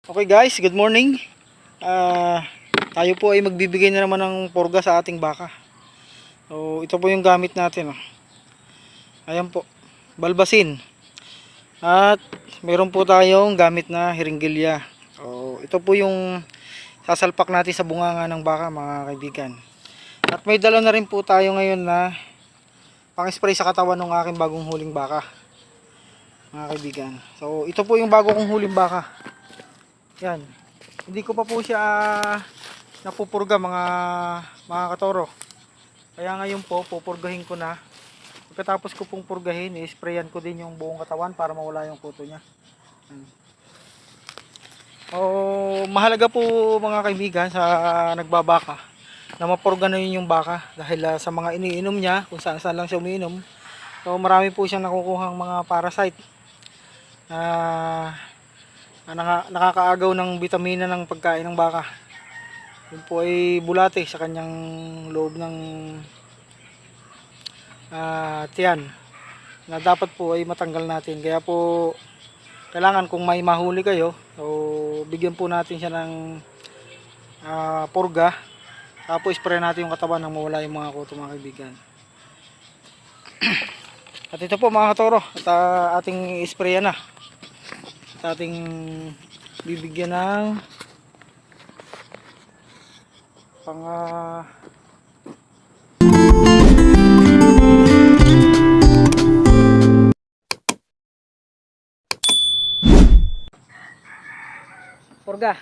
Okay guys, good morning. Tayo po ay magbibigay na naman ng purga sa ating baka. So ito po yung gamit natin. Ayan po, balbasin. At meron po tayong gamit na hiringgilya. So ito po yung sasalpak natin sa bunganga ng baka, mga kaibigan. At may dala na rin po tayo ngayon na pang-spray sa katawan ng aking bagong huling baka, mga kaibigan. So ito po yung bago kong huling baka. Yan. Hindi ko pa po siya napupurga, mga katoro. Kaya ngayon po pupurgahin ko na. Pagkatapos ko pong purgahin, i-sprayan ko din yung buong katawan para mawala yung kuto niya. Mahalaga po, mga kaibigan, sa nagbabaka na mapurga na yun yung baka dahil sa mga iniinom niya, kung saan saan lang siya umiinom. So marami po siyang nakukuhang mga parasite na nakakaagaw ng bitamina ng pagkain ng baka. Yun po ay bulate sa kanyang loob ng tiyan na dapat po ay matanggal natin. Kaya po kailangan, kung may mahuli kayo, so bigyan po natin siya ng purga, tapos spray natin yung katawan nang mawala yung mga kuto, mga kaibigan. At ito po, mga katoro, at ating sprayan na at ating bibigyan ng pang purga.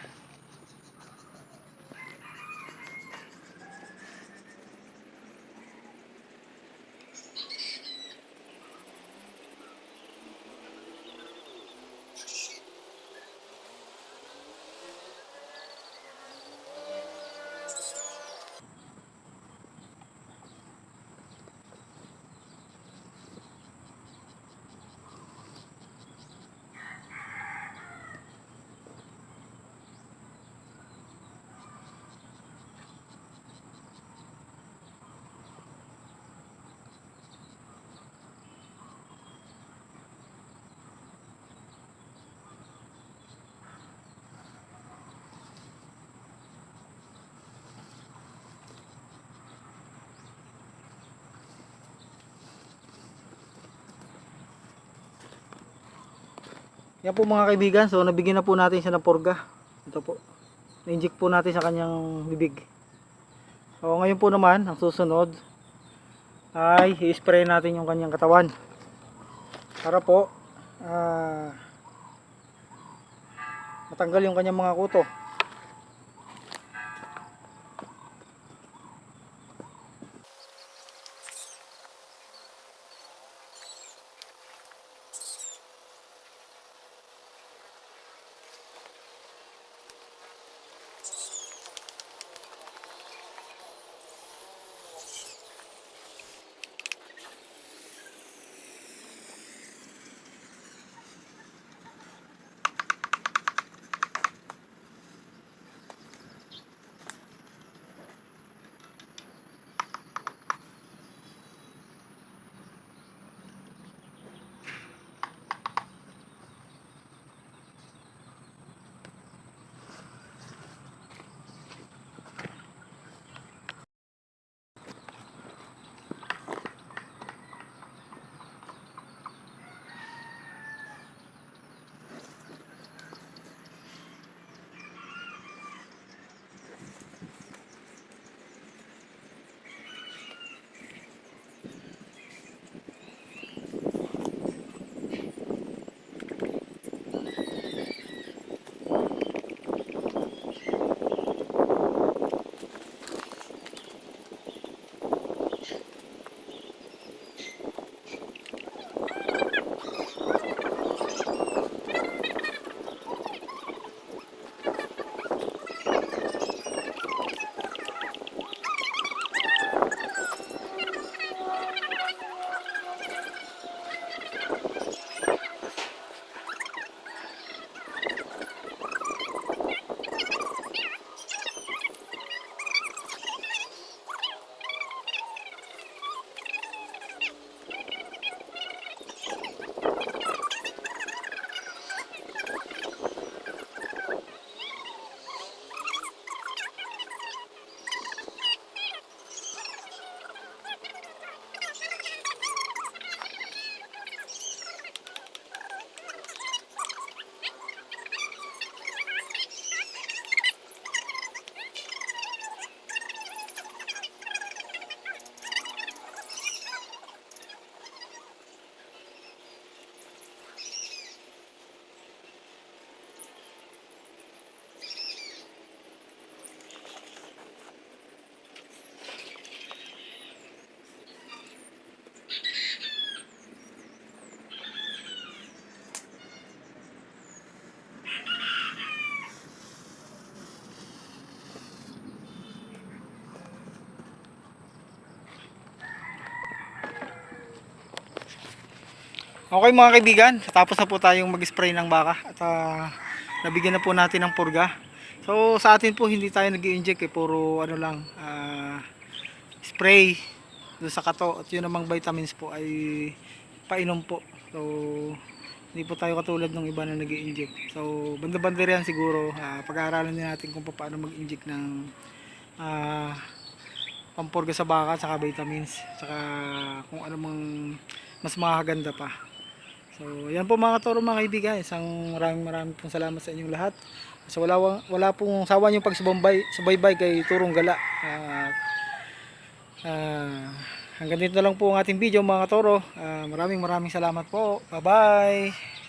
Yan po, mga kaibigan, so nabigyan na po natin siya ng purga. Ito po, na-inject po natin sa kanyang bibig. So ngayon po naman, ang susunod ay i-spray natin yung kanyang katawan para po matanggal yung kanyang mga kuto. Okay mga kaibigan, tapos na po tayong mag-spray ng baka at nabigyan na po natin ng purga. So sa atin po hindi tayo nag-i-inject puro ano lang, spray doon sa kato, at yun namang vitamins po ay painom po. So hindi po tayo katulad ng iba na nag-i-inject. So banda-banda rin siguro, pag-aaralan din natin kung paano mag-inject ng pampurga sa baka, saka vitamins, saka kung ano mang mas makakaganda pa. So, yan po mga katoro mga kaibigan. Isang maraming pong salamat sa inyong lahat. So, wala pong sawa yung pagsubaybay kay Turong Gala. Hanggang dito na lang po ang ating video mga katoro. Maraming salamat po. Bye-bye!